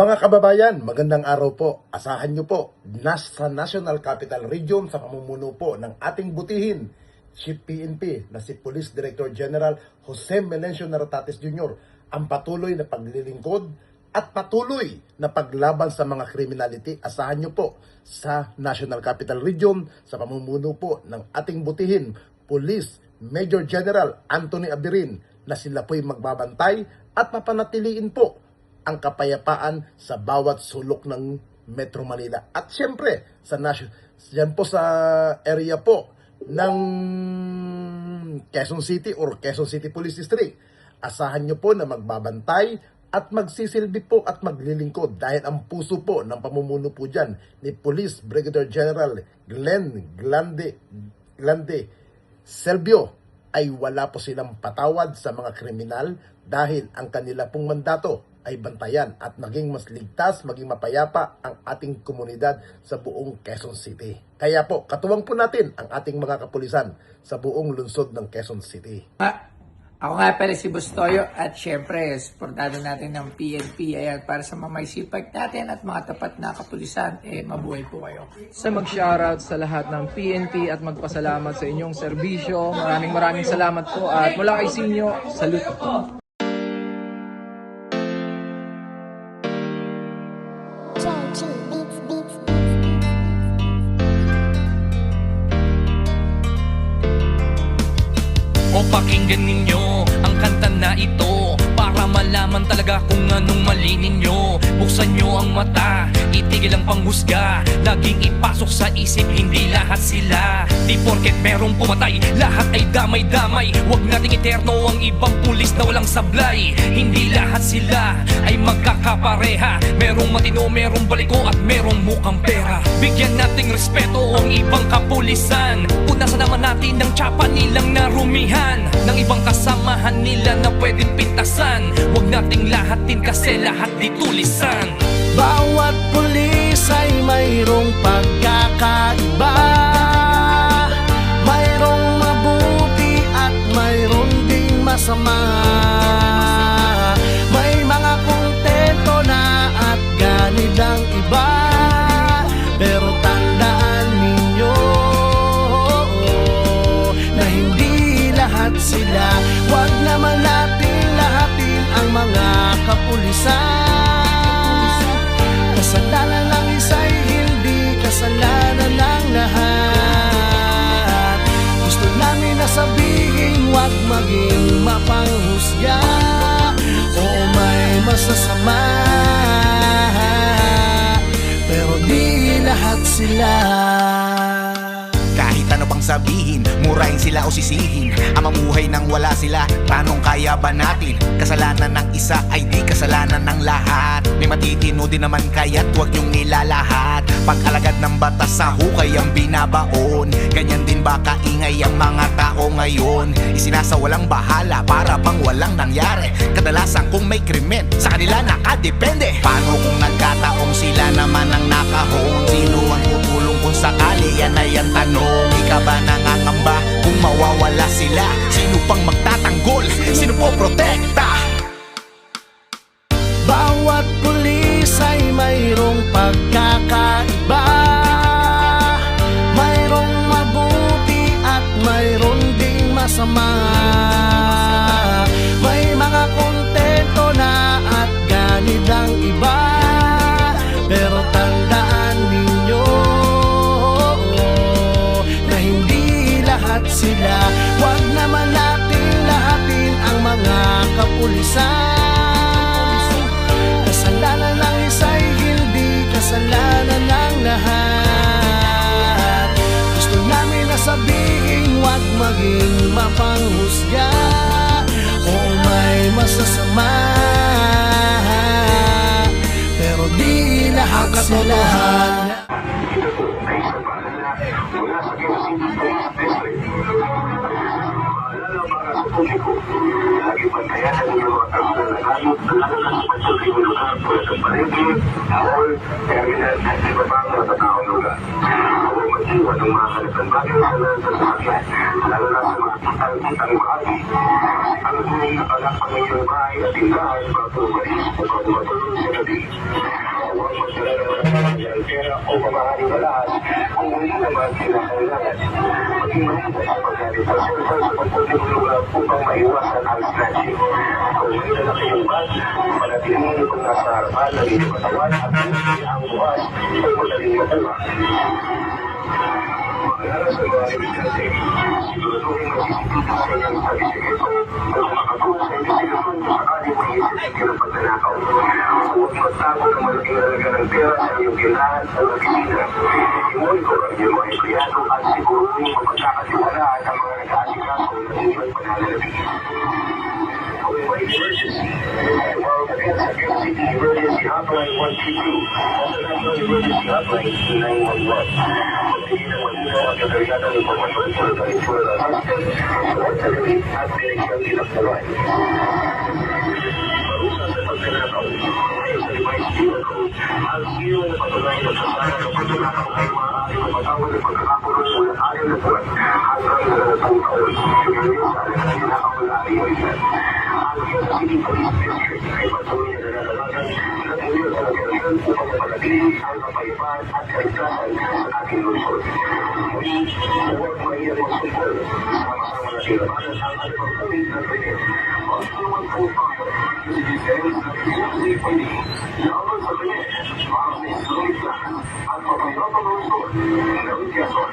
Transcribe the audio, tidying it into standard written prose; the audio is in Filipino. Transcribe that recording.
Mga kababayan, magandang araw po. Asahan niyo po, sa National Capital Region sa pamumuno po ng ating butihin, Chief PNP na si Police Director General Jose Melencio Naratates Jr. ang patuloy na paglilingkod at patuloy na paglaban sa mga criminality. Asahan niyo po sa National Capital Region sa pamumuno po ng ating butihin, Police Major General Anthony Abirin, na sila po'y magbabantay at mapanatiliin po ang kapayapaan sa bawat sulok ng Metro Manila. At siyempre, yan po sa area po ng Quezon City or Quezon City Police District. Asahan nyo po na magbabantay at magsisilbi po at maglilingkod dahil ang puso po ng pamumuno po dyan ni Police Brigadier General Glenn Glande Selvio ay wala po silang patawad sa mga kriminal dahil ang kanila pong mandato ay bantayan at maging mas ligtas, maging mapayapa ang ating komunidad sa buong Quezon City. Kaya po, katuwang po natin ang ating mga kapulisan sa buong lungsod ng Quezon City. Ako nga pala si Bustoyo at syempre, supportado natin ng PNP. Ayan, para sa mga may sipag natin at mga tapat na kapulisan, mabuhay po kayo. Sa mag-shoutout sa lahat ng PNP at magpasalamat sa inyong serbisyo. Maraming salamat po at mula kay Sinyo, salute po. O pakinggan ninyo ang kanta na ito para malaman talaga kung anong mali ninyo. Buksan nyo ang mata, itigil ang panghusga, laging ipasok sa isip, hindi lahat sila. Di porket merong pumatay, lahat ay damay-damay. Huwag nating eterno ang ibang pulis na walang sablay. Hindi lahat sila ay magkakapareha. Merong matino, merong baliko at merong mukhang pera. Bigyan nating respeto ang ibang kapulisan. Punasan naman natin ng tsapa nilang narumihan, ng ibang kasamahan nila na pwedeng pintasan. Huwag nating lahatin kasi lahat di tulisan. Bawat pulis ay mayroong pagkakaiba, mayroong mabuti at mayroong ding masama. May mga kontento na at ganid ang iba, pero tandaan ninyo na hindi lahat sila. Huwag naman natin lahatin ang mga kapulisan. Kasalanan ng isa'y hindi kasalanan ng lahat. Gusto namin na sabihin, huwag maging mapanghusga o may masasama, pero di lahat sila. Kahit ano pang sabihin, murahin sila o sisihin, ang mamuhay nang wala sila, tanong kaya ba natin? Kasalanan ng isa ay di kasalanan ng lahat. May matitino din naman kaya't huwag niyong nilalahat. Pag-alagad ng batas sa hukay ang binabaon, ganyan din ba kaingay ang mga tao ngayon? Isinasawalang bahala para bang walang nangyari. Kadalasan kung may krimen, sa kanila nakadepende. Paano kung nagkataong sila naman ang nakahon? Sino ang tutulong kung sakali? Yan ay ang tanong. Ika ba nangangamba kung mawawala sila? Sino pang magtatanggol? Sino po protekta? Bawat pulis ay mayroong pagkakaiba, mayroong mabuti at mayroong ding masama. May mga kontento na at ganid ang iba, pero tandaan ninyo na hindi lahat sila. Huwag naman natin lahatin ang mga kapulisan. Kasalanan ng isa'y hindi kasalanan ng lahat. Gusto namin na sabihin, huwag maging mapanghusga o may masasama, pero di lahat sila. Mula sa Quezon City Police District, paalala para sa publiko, lagi bantayan ang inyong mga personal na gamit, lalo na sa pagsuking lugar tulad ng palengke, mall, terminal at iba pang matataong lugar. Huwag mag-iwan ng mga kalagang bagay sa sasakyan, lalo na sa mga kitang bahagi. Ang huwag nakalak ang inyong bahay at tindahan bago umalis o bago matulog sa gabi. Huwag magdala ng mga pera o pamahaling malahat kung hindi naman kinakailangan. Maging maingat sa paggamit ng cellphone sa pagpuling lugar upang maiwasan ang snatching. Kung may dala kayong bag, manatilihin niyo kung nasa harapan ng inyong katawan at hindi ang bukas o madaling makuha. Para sa mga estudyante, siguraduhin masisipin sa inyong certificate at makakuha sa investigasyon kung sakaling may isipin ng pagnanakaw. Huwag magtago ng malaking halaga ng pera sa inyong tindahan o opisina. I-monitor ang inyong mga empleyado at siguruhin mapagkakatiwalaan ang mga nag-aasikaso ng inyong pananalapi. Kung may emergency, tumawag agad sa Quezon City Emergency Hotline 132 o sa National Emergency Hotline 911. Magtigil ang malinaw at kagaryatan ng informasyon tulad ng insurance assistance, support service at direksyon dinaktalan. Parusa sa pagkanakaw, ayon sa device QR code, ang iyo na patunay na kasana ng pagkanakaw ay maaaring mapatawad ng pagkakakulong mula 6 na buwan hanggang 20 taon. Siguro sa alam na ninakaw na ayorisan. Ang Quezon City Police District ay patuloy na nananawagan na tuloy sa operasyon upang mapanatili ang kapayapaan at kaligtasan sa ating lungsod. Muli, huwag mahirap magsumpol. Sama-sama na silabanan ang anumang uri ng krimen. Pagtulungan po tayo. Citizens at City Police. Laban sa krimen, para sa isulong at mapayapang lungsod ng Quezon.